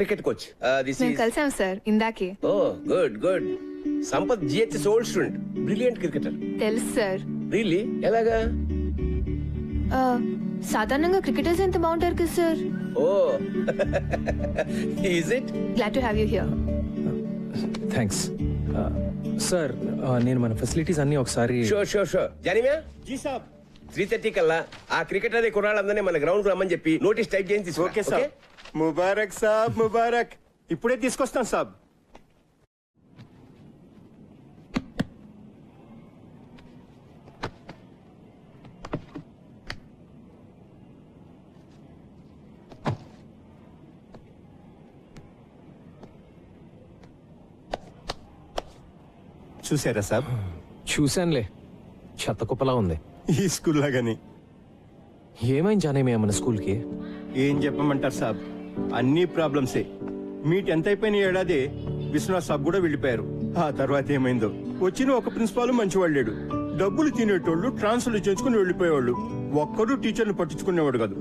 Cricket coach. This మేము is కలిసాం sir ఇందాకే. Oh good. Sampath GHS old student, brilliant cricketer. తెలుసు సార్. రియల్లీ? ఎలాగా? సాధారణంగా క్రికెటర్స్ ఎంత బాగుంటారు కదా sir. Oh is it? Glad to have you here. Thanks sir. నేను మన ఫెసిలిటీస్ అన్ని ఒకసారి. షూర్. జానివా జీ సాబ్ 3:30 కల్లా ఆ క్రికెటర్ అనే కుర్రాళ్ళందరినీ మన గ్రౌండ్ కు రమ్మని చెప్పి నోటీస్ టైప్ చేసి తీసుకురా. ఓకే సాబ్. ముబారక్ సాబ్ ముబారక్. ఇప్పుడే తీసుకొస్తాను సాబ్. చూసారా సాబ్? చూశానులే, చెత్త కుప్పలా ఉంది. ఈ స్కూల్ లాగానే. ఏమైంది జానేమయ్య మన స్కూల్కి? ఏం చెప్పమంటారు సాబ్, అన్ని ప్రాబ్లమ్సే. మీ 10th అయిపోయిన ఏడాది విశ్వనాథ్ సాబ్ కూడా వెళ్ళిపోయారు. ఆ తర్వాత ఏమైందో. వచ్చిన ఒక ప్రిన్సిపాల్ మంచివాడు లేడు. డబ్బులు తినేటోళ్ళు ట్రాన్స్ఫర్లు చేసుకుని వెళ్ళిపోయేవాళ్ళు. ఒక్కడు టీచర్ని పట్టించుకునేవాడు కాదు.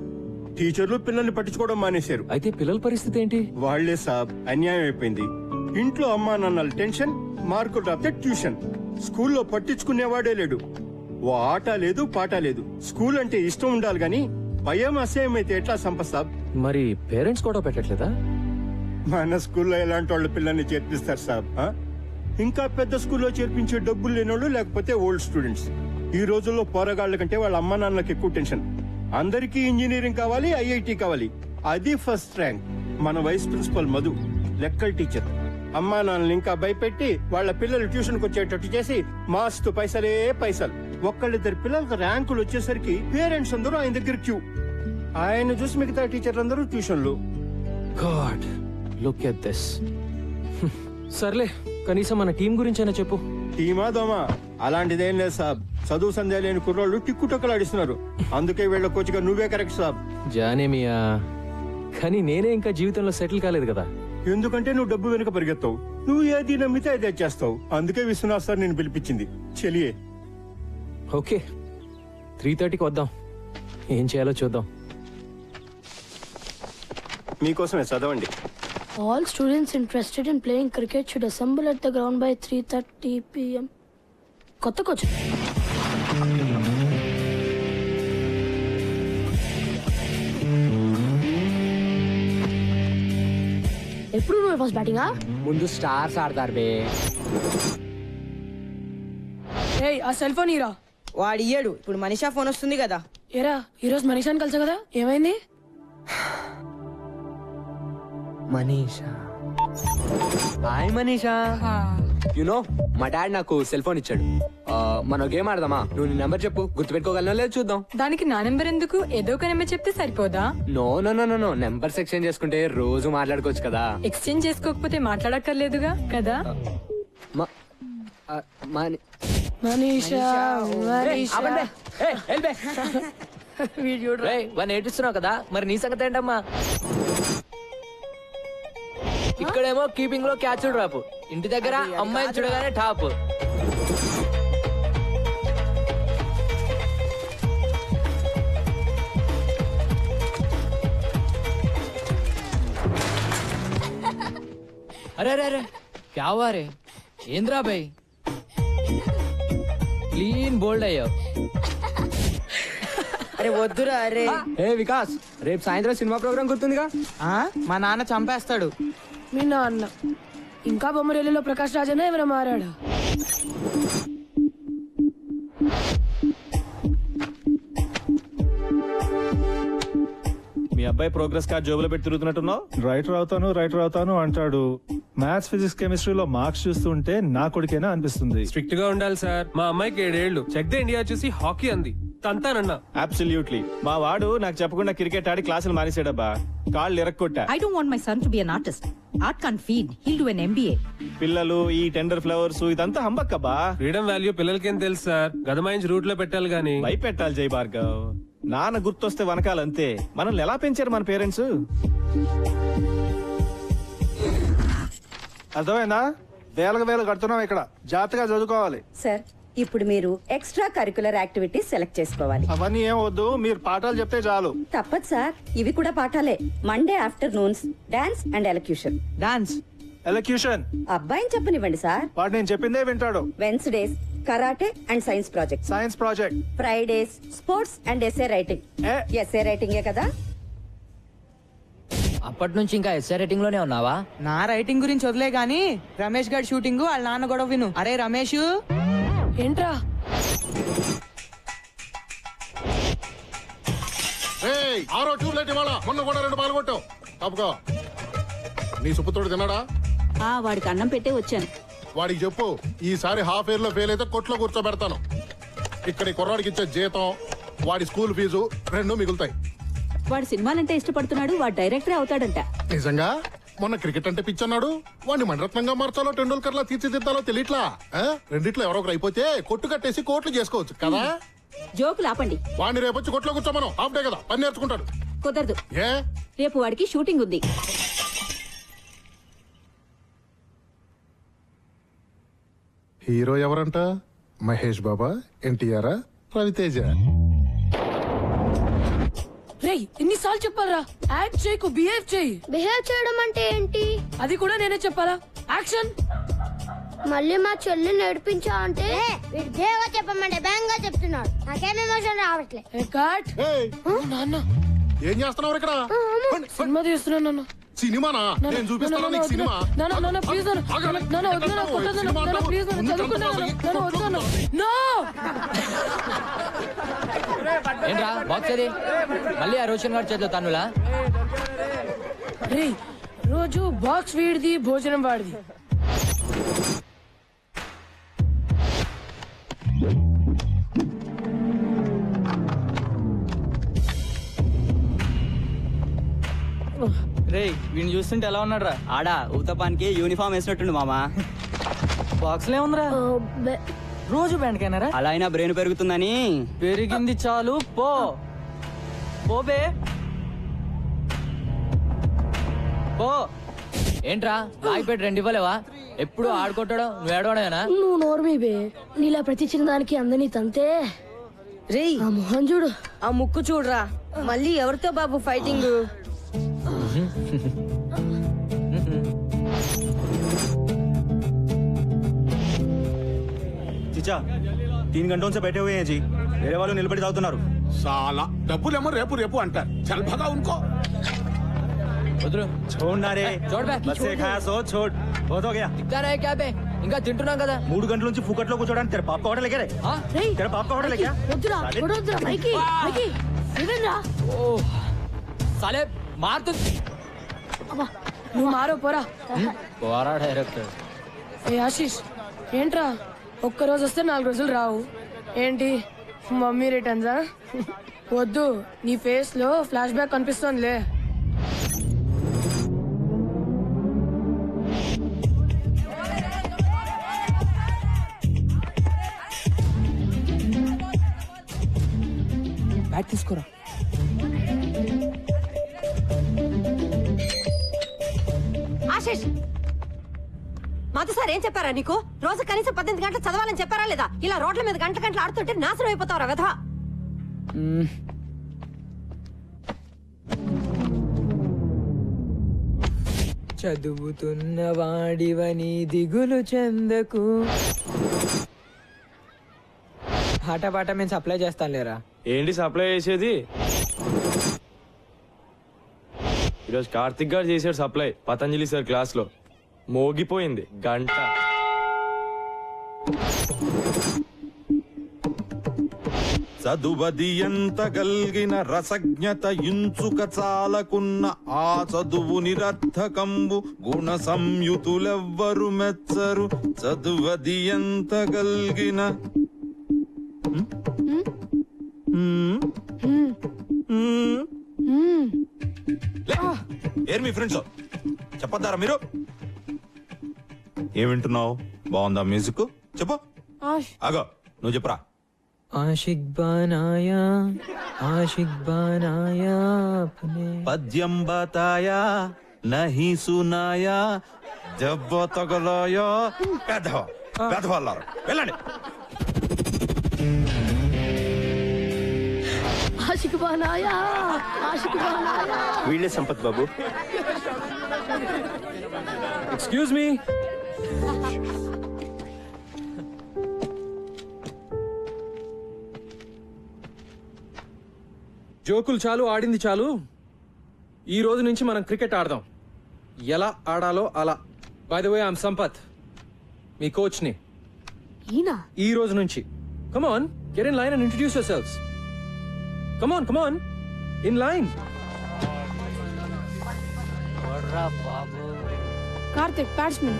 టీచర్లు పిల్లల్ని పట్టించుకోవడం మానేశారు. అయితే పిల్లల పరిస్థితి ఏంటి? వాళ్లే సాబ్, అన్యాయం అయిపోయింది. ఇంట్లో అమ్మా నాన్నల టెన్షన్, మార్కులు రాస్తే ట్యూషన్. స్కూల్లో పట్టించుకునేవాడే లేడు. ఓ ఆట లేదు పాట లేదు. స్కూల్ అంటే ఇష్టం ఉండాలి గాని భయం అసహ్యం అయితే ఎట్లా సంపత్ సాబ్? మరి పేరెంట్స్ కూడా పెట్టట్లేదా? మన స్కూల్లో ఎలాంటి వాళ్ళ పిల్లల్ని చేర్పిస్తారు సాబ్? ఇంకా పెద్ద స్కూల్లో చేర్పించే డబ్బులు లేనోళ్ళు, లేకపోతే ఓల్డ్ స్టూడెంట్స్. ఈ రోజుల్లో పోరగాళ్ల కంటే వాళ్ళ అమ్మా నాన్నలకు ఎక్కువ టెన్షన్. అందరికీ ఇంజనీరింగ్ కావాలి, ఐఐటి కావాలి. అది ఫస్ట్ ర్యాంక్. మన వైస్ ప్రిన్సిపల్ మధు లెక్కల టీచర్. అమ్మా నాన్నలు ఇంకా భయపెట్టి వాళ్ళ పిల్లలు ట్యూషన్ కు వచ్చేటట్టు చేసి మాస్తు పైసలే పైసలు. ఒక్కళ్ళిద్దరు పిల్లలకు ర్యాంకులు వచ్చేసరికి పేరెంట్స్ అందరూ ఆయన దగ్గర క్యూ. ఆయన చూసి మిగతా టీచర్లు అందరూ ట్యూషన్లు. God, look at this. సర్లే, కనీసం మన టీం గురించైనా చెప్పు. టీమా దోమా అలాంటిదేం లేదు సాబ్. చదువు సంధ్య లేని కుర్రోళ్ళు టిక్కుటొక్కలాడిస్తున్నారు. అందుకే వీళ్ళ కోచ్గా నువ్వే కరెక్ట్ సాబ్. జానేమియా, కానీ నేనే ఇంకా జీవితంలో సెటిల్ కాలేదు కదా. ఎందుకంటే నువ్వు డబ్బు వెనుక పరిగెత్తావు. నువ్వు ఏది నమ్మితే అదే చేస్తావు. అందుకే విశ్వనాథ్ సార్ నేను పిలిపించింది. చెలియే. ఓకే, 3:30కి వద్దాం. ఏం చేయాలో చూద్దాం. మీకోసమే చదవండి. All students interested in playing cricket should assemble at the ground by 3:30 p.m. కొత్త కోచ్. ఎప్పుడు నువ్వు ఫస్ట్ బ్యాటింగా? ముందు స్టార్స్ ఆడతారు బే. ఏయ్, ఆ సెల్ ఫోన్ ఇరా. వాడు ఇయ్యడు. ఇప్పుడు మనీషా ఫోన్ వస్తుంది కదా. ఏరా, ఈరోజు మనీషాని కలిసా కదా, ఏమైంది? మనీషా, హాయ్ మనీషా. యునో మా డాడ్ నాకు సెల్ ఫోన్ ఇచ్చాడు. మనం గేమ్ ఆడదామా? నువ్వు నీ నెంబర్ చెప్పు, గుర్తుపెట్టుకోగలనో లేదు చూద్దాం. దానికి నా నెంబర్ ఎందుకు? ఏదో ఒక నెంబర్ చెప్తే సరిపోదా? No no no no no, numbers exchange చేసుకుంటే రోజు మాట్లాడుకోవచ్చు కదా. ఎక్స్చేంజ్ చేసుకోకపోతే మాట్లాడక్కర్లేదుగా కదా. మ- ఆ, మని- మనీషా, మనీషా. వాడిని ఏడుస్తున్నావు కదా, మరి నీ సంగతి ఏంటమ్మా? ఇక్కడేమో కీపింగ్ లో క్యాచ్ డ్రాప్, ఇంటి దగ్గర అమ్మాయిని చూడగానే టాప్. అరే అరే అరే, క్యా హువా రే? ఏంద్రా బై, క్లీన్ బోల్డ్ అయ్యావు. అరే వద్దురా. అరే ఏ వికాస్, రేపు సాయంత్రం సినిమా ప్రోగ్రామ్ గుర్తుందిగా? మా నాన్న చంపేస్తాడు. మీ నాన్న ఇంకా బొమ్మరేలిలో ప్రకాష్ రాజనే ఎవరైనా మారాడా? మీ అబ్బాయి ప్రోగ్రెస్ కార్డ్ జోబులో పెట్టి తిరుగుతున్నట్టున్నావు. రైటర్ అవుతాను అంటాడు. మ్యాథ్స్, ఫిజిక్స్, కెమిస్ట్రీలో మార్క్స్ చూస్తుంటే నా కొడుకేనా అనిపిస్తుంది. స్ట్రిక్ట్ గా ఉండాలి సార్. మా అమ్మాయికి 7 ఏళ్ళు. చెక్ ద ఇండియా చూసి హాకీ అంది, తంతానన్నా. అబ్సల్యూట్లీ. మా వాడు నాకు చెప్పకుండా క్రికెట్ ఆడి క్లాసులు మానేసాడబ్బా. కాళ్ళు ఇరక్కొట్టా. I don't want my son to be an artist. Art can't feed. He'll do an MBA. పిల్లలు ఈ టెండర్ ఫ్లవర్స్ ఇదంతా హంబక్కబ్బా. ఫ్రీడమ్ వాల్యూ పిల్లలకేం తెలుసు సార్. గదమాయించి రూట్ లో పెట్టాలి గానీ. భయపెట్టాలి జై భార్గవ్. నాన్న గుర్తొస్తే వనకాలంతే. మనల్ని ఎలా పెంచారు మన పేరెంట్స్? అర్థమైందా? వేలకు వేలు కడుతున్నాం ఇక్కడ. జాగ్రత్తగా చదువుకోవాలి. సార్, ఇప్పుడు మీరు ఎక్స్ట్రా కరికులర్ యాక్టివిటీస్ సెలెక్ట్ చేసుకోవాలి. అవన్నీ ఏం వద్దు, మీరు పాఠాలు చెప్తే చాలు. తప్పదు సార్, ఇవి కూడా పాఠాలే. Monday afternoons dance and elocution. Dance, elocution అబ్బాయిని చెప్పనివ్వండి సార్. వాడు నేను చెప్పిందే వింటాడు. Wednesdays karate and science project. Science project. Fridays sports and SA writing. SA రైటింగే కదా. అప్పటి నుంచి ఇంకా ఎస్ఐ రేటింగ్ లోనే ఉన్నావా? నా రైటింగ్ గురించి వదిలే గాని రమేష్ గారి షూటింగ్ వాళ్ళ నాన్న గొడవ విను. అరే రమేష్, ఏంట్రా ఆరో ట్యూబ్లైట్ ఇవాళ మొన్న కూడా 2 పాల్గొట్టావు. తప్పుకో. నీ సుపుత్రుడు తిన్నాడా? వాడికి అన్నం పెట్టే వచ్చాను. వాడికి చెప్పు, ఈసారి హాఫ్ ఇయర్ లో ఫెయిల్ అయితే కొట్లో కూర్చోబెడతాను. ఇక్కడ ఈ కుర్రాడికి ఇచ్చే జీతం, వాడి స్కూల్ ఫీజు 2 మిగులుతాయి. వాడు సినిమాలంటే ఇష్టపడుతున్నాడు, వాడు డైరెక్టరే అవుతాడంట. నిజంగా? మొన్న క్రికెట్ అంటే పిచ్చన్నాడు. వాడిని మణరత్నంగా మార్చాలో టెండూల్కర్ లా తీర్చిదిద్దాలో తెలియట్లా. రెండిట్లో ఎవరో ఒకరు అయిపోతే కొట్టు కట్టేసి కోట్లు చేసుకోవచ్చు కదా. జోకులు ఆపండి. వాడిని రేపొచ్చి కొట్లో కూర్చోమను. హాఫ్ డే కదా, పని నేర్చుకుంటాడు. కుదరదు, ఏ రేపు వాడికి షూటింగ్ ఉంది. హీరో ఎవరంట? మహేష్ బాబా, ఎన్టీఆర్, రవితేజ? రేయ్ ఎన్నిసార్లు చెప్పాలరా, యాక్ట్ చేయకు, బిహేవ్ చేయి. బిహేవ్ చేయడం అంటే ఏంటి? అది కూడా నేనే చెప్పాలా? యాక్షన్. మళ్ళీ మా చెల్లి నడిపించా అంటే బిహేవ్ చెప్పమంటే బ్యాంగ్ గా చెప్తున్నాడు. నాకేం ఎమోషన్ రావట్లే. కట్. నాన్న ఏం చేస్తున్నావు ఇక్కడ? సినిమా తీస్తున్నాను నాన్న. సినిమానా? నేను చూపిస్తాను నీకు సినిమా. నాన్న ప్లీజ్ నాన్న వద్దు నాన్న, కొట్టొద్దు నాన్న, ప్లీజ్ నాన్న, చదువుకున్నాను నాన్న, వద్దు నాన్న. నో. ఏంట్రా బాక్స్ అది? మళ్ళీ ఆ రోషన్ గారి చేతిలో తన్నులా? రేయ్ రోజు బాక్స్ వీడిది, భోజనం వాడిది. రేయ్ వీడిని చూస్తుంటే ఎలా ఉన్నాడు రా? ఆడా ఊతపానికి యూనిఫామ్ వేసినట్టుండు మామా. బాక్స్ లే ఉందిరా. రోజు బ్యాండ్ కైనారా? అలా అయినా బ్రెయిన్ పెరుగుతుందని. పెరిగింది చాలు, పో పోబే పో. ఏంట్రా లాగిపెట్టి 2 ఇవ్వలేవా? ఎప్పుడు ఆడుకుంటాడో నువ్వు ఏడవడమేనా? నువ్వు నోర్మీ బే, నీలా ప్రతి చిన్న దానికి అందని తంతే. రేయ్ ఆ మొహం చూడు, ఆ ముక్కు చూడరా. మళ్ళీ ఎవరితో బాబు ఫైటింగ్? చిచా 3 घंटों से बैठे हुए हैं जी, मेरे वालों నిలబడి తాగుతున్నారు. साला డబ్బులేమో రేపు రేపు అంటారు. చల్ భగా ఉన్కో. వదులు. छोड़ना रे, छोड़ बे. बस से खाया सो छोड़, बहुत हो गया. ఇక్కడే క్యాబే, ఇంకా తింటున్నాం కదా. 3 గంటల నుంచి ఫుకట్లో కూర్చోడానికి तेरे बाप का होटल है क्या रे? तेरे बाप का होटल है क्या? వద్దురా వద్దురా మైకి మైకి ఇదేంరా? ఓ సాలే మారుతు. అబ్బా నువ్వు మారో పోరా. పోరా డైరెక్టర్. ఏ ఆశీష్ ఏంట్రా, ఒక్కరోజు వస్తే 4 రోజులు రావు ఏంటి? మమ్మీ రిటర్న్సా? వద్దు, నీ ఫేస్ లో ఫ్లాష్ బ్యాక్ కనిపిస్తోందిలే. బ్యాట్ తీసుకోరా. ఆశీష్, మాతో సార్ ఏం చెప్పారా నీకు? రోజు కనీసం 18 గంటలు చదవాలని చెప్పారా లేదా? ఇలా రోడ్ల మీద గంటలు ఆడుతుంటే నాశనం అయిపోతావురా వెధవా. చదువుతున్న వాడివని దిగులు చెందకు. పాట మేము సప్లై చేస్తాం లేరా? ఏంటి సప్లై చేసేది? ఈరోజు కార్తిక్ గారు చేసాడు సప్లై పతంజలి సార్ క్లాస్ లో. మోగిపోయింది గంట. చదువది ఎంత గల్గిన రసజ్ఞత ఇంచుక చాలకున్న ఆ చదువు నిరర్థకంబు గుణ సంయుతులెవ్వరు మెచ్చరు. చదువది ఎంత గల్గిన ఏర్ మీ ఫ్రెండ్స్ చెప్పొద్దారా మీరు? ఏం వింటున్నావు? బాగుందా మ్యూజిక్? చెప్పు. ఆగో నువ్వు చెప్పురా. ఆషిక్ బనాయా ఆషిక్ బనాయా అప్నే. పద్యం బతాయా నహీ సునాయా దెబ్బ తగలాయా. పెద్దవాళ్ళు వెళ్ళండి. ఆషిక్ బానాయా ఆషిక్ బానాయా. వీళ్ళే సంపత్ బాబు. Excuse me. జోకులు చాలు, ఆడింది చాలు. ఈ రోజు నుంచి మనం క్రికెట్ ఆడదాం. ఎలా ఆడాలో అలా. By the way I'm Sampath, మీ కోచ్ని. ఈనా ఈ రోజు నుంచి. Come on, get in line and introduce yourselves. Come on, in line. Karthik batsmen.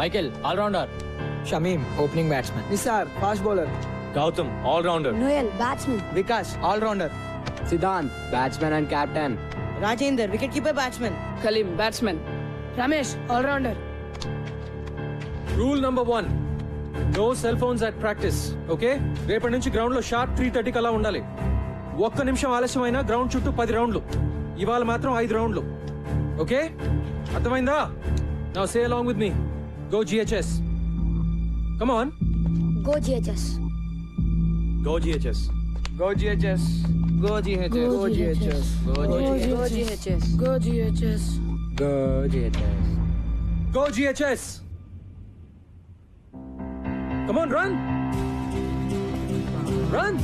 Michael allrounder. Shamim opening batsmen. Nisar fast bowler. Gautam allrounder. Noel batsmen. Vikas allrounder. Siddhant batsmen and captain. Rajender wicket keeper batsmen. Kaleem batsmen. Ramesh allrounder. Rule number 1, no cell phones at practice. Okay, రేపటి నుంచి ground లో sharp 3:30 కల్లా ఉండాలి. ఒక్క నిమిషం ఆలస్యమైనా ground చుట్టూ 10 రౌండ్లు. ఇవాళ మాత్రం 5 రౌండ్లు. ఓకే, అర్థమైందా? Now say along with me. Go GHS. Come on. Go GHS. Go GHS. Go GHS. Go GHS. Go GHS. Go GHS. Go GHS. Go GHS. Go GHS. Come on, run. Run.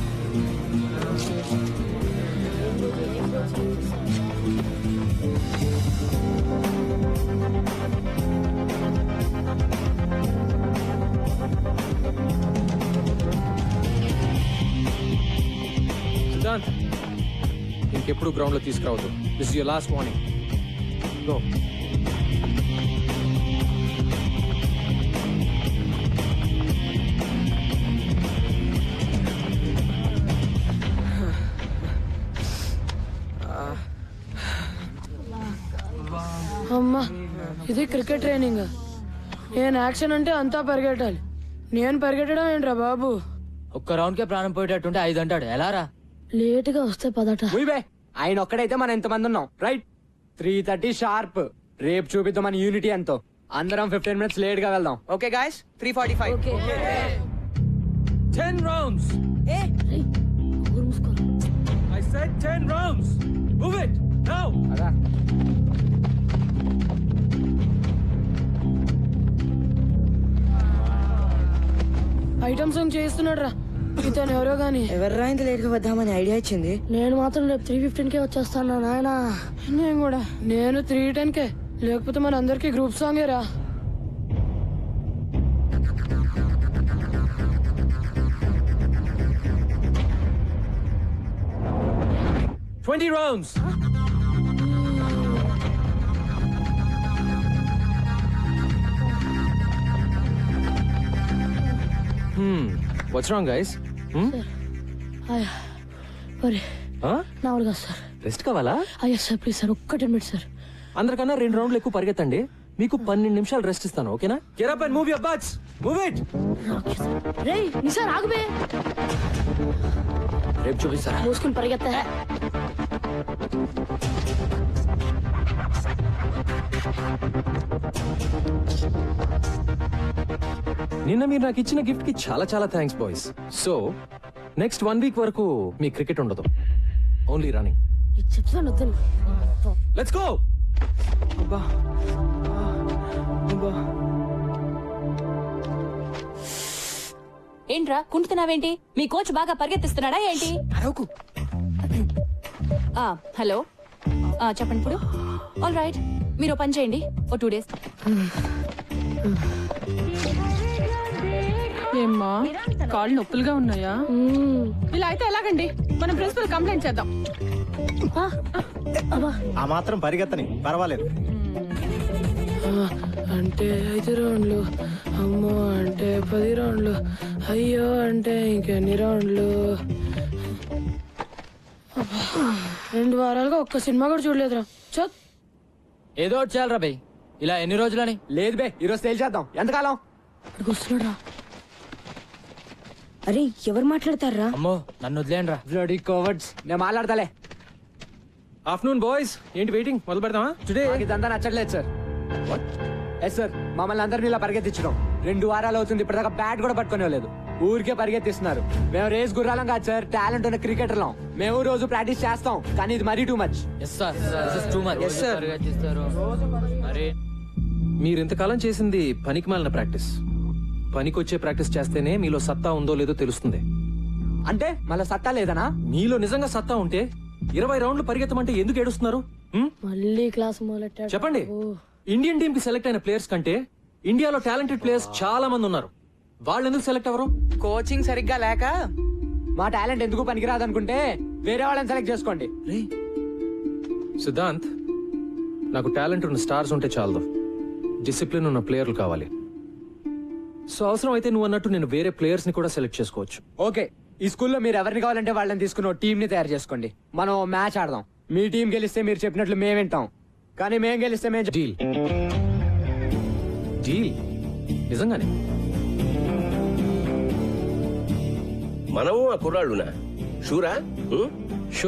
Siddhant, ఇంకెప్పుడు ground లో తీసుకురావద్దు. This is your last warning. Go. అమ్మా, ఇది cricket training. నేను action అంటే అంతా పరిగెట్టాలి. నేను పరిగెట్టడం ఏంట్రా బాబు? ఒక్క రౌండ్ కే ప్రాణం పోయేటట్టుంటే 5 అంటాడు. ఎలా రా? లేటుగా వస్తే పదట. ఉయ్ ఆయన ఒక్కడైతే మనం ఎంతమంది ఉన్నాం? Right, 3:30 sharp. రేపు చూపిద్దాం మన యూనిటీ ఎంతో. అందరం 15 minutes లేట్ గా వెళ్దాం. Okay guys, 3:45. 10 rounds. I said 10 rounds. Move it now. అదా ఐటమ్ సాంగ్ చేస్తున్నాడు రా ఇతను ఎవరో గాని. ఎవర్రా ఇంత లేట్ గా వద్దామని ఐడియా ఇచ్చింది? నేను మాత్రం రేపు 3:15కే వచ్చేస్తాను నాయనా. నేను కూడా. నేను 3:10కే. లేకపోతే మన అందరికి గ్రూప్ సాంగే రా. Twenty rounds. What's wrong, guys? నా వల్ల కాదు సార్. రెస్ట్ కావాలా? అయ్యా సార్, ప్లీజ్ సార్, ఒక్క 10 minutes సార్. అందరికన్నా 2 రౌండ్లు ఎక్కువ పరిగెత్తండి. మీకు 12 నిమిషాలు రెస్ట్ ఇస్తాను, ఓకేనా? Get up and move your butts. Move it. రేయ్ నిసార్ ఆగుబే. రేపు చూపిస్తారా? మూసుకుని పరిగెత్తా. నిన్న మీరు నాకు ఇచ్చిన గిఫ్ట్ కి చాలా చాలా thanks boys. So next 1 week వరకు మీ క్రికెట్ ఉండదు, ఓన్లీ రన్నింగ్. చెప్తాను వద్దని. Let's go. అబ్బా అబ్బా. ఏంట్రా కుంటున్నావేంటి? మీ కోచ్ బాగా పరిగెత్తిస్తున్నాడా ఏంటి? అరవకు. హలో, చెప్పండి ఇప్పుడు. ఆల్ రైట్, మీరు పని చేయండి, ఓ 2 days. ఏమ్మా, కాళ్ళు నొప్పులుగా ఉన్నాయా? ఇలా అయితే ఎలాగండి? మనం ప్రిన్సిపల్ కంప్లైంట్ చేద్దాం. ఆ మాత్రం పరిగెత్తని పర్వాలేదు. అంటే 5 రౌండ్లు, అమ్మో అంటే 10 రౌండ్లు, అయ్యో అంటే ఇంకెన్ని రౌండ్లు. 2 వారాలుగా ఒక్క సినిమా కూడా చూడలేదురా. చత్. ఏదో ఒకటి చేయాలరా బై. ఇలా ఎన్ని రోజులని? లేదు బే, ఈరోజు తేల్చేద్దాం. ఎంతకాలం? వస్తున్నాడా? అరే ఎవరు మాట్లాడతారా? అమ్మో నన్ను వదిలేండి రా. Bloody cowards. నేను మాట్లాడతాలే. ఆఫ్టర్నూన్ బాయ్స్, ఏంటి వెయిటింగ్? మొదలు పెడదామా? టుడే ఇదంతా నచ్చట్లేదు సార్. ఎస్ సార్, మమ్మల్ని అందరినీ ఇలా పరిగెత్తించడం 2 వారాలు అవుతుంది. ఇప్పటిదాకా బ్యాట్ కూడా పట్టుకునే లేదు. ఊరికే పరిగెత్తిస్తున్నారు. మేము రేస్ గుర్రాలం కాదు సార్, టాలెంట్ ఉన్న క్రికెటర్లం. మేము రోజు ప్రాక్టీస్ చేస్తాం, కానీ ఇది మరీ too much. Yes sir, this is too much. Yes, sir. మరి మీరు ఇంతకాలం చేసింది పనికి మాలిన ప్రాక్టీస్. పనికొచ్చే ప్రాక్టీస్ చేస్తేనే మీలో సత్తా ఉందో లేదో తెలుస్తుంది. అంటే మళ్ళీ సత్తా లేదనా? మీలో నిజంగా సత్తా ఉంటే 20 రౌండ్లు పరిగెత్తమంటే ఎందుకు ఏడుస్తున్నారు? మళ్ళీ క్లాస్ మొదలెట్టాడు. చెప్పండి. ఇండియన్ టీమ్ కి సెలెక్ట్ అయిన ప్లేయర్స్ కంటే ఇండియాలో టాలెంటెడ్ ప్లేయర్స్ చాలా మంది ఉన్నారు. వాళ్ళు ఎందుకు సెలెక్ట్ అవ్వరు? కోచింగ్ సరిగ్గా లేక మా టాలెంట్ ఎందుకు పనికిరాదు అనుకుంటే వేరే వాళ్ళని సెలెక్ట్ చేసుకోండి. సిద్ధాంత్, నాకు టాలెంట్ ఉన్న స్టార్స్ ఉంటే చాలదు, డిసిప్లిన్ ఉన్న ప్లేయర్లు కావాలి. సో అవసరం అయితే నువ్వు అన్నట్టు నేను వేరే ప్లేయర్స్ ని కూడా సెలెక్ట్ చేసుకోవచ్చు. ఓకే, ఈ స్కూల్లో మీరు ఎవరిని కావాలంటే వాళ్ళని తీసుకుని టీం ని తయారు చేసుకోండి. మనం మ్యాచ్ ఆడదాం. మీ టీం గెలిస్తే మీరు చెప్పినట్లు మేము వింటాం, కానీ మేము గెలిస్తే మేము డీల్. డీల్ నిజంగానే. మనము ఆ కుర్రాళ్ళునా షూరా?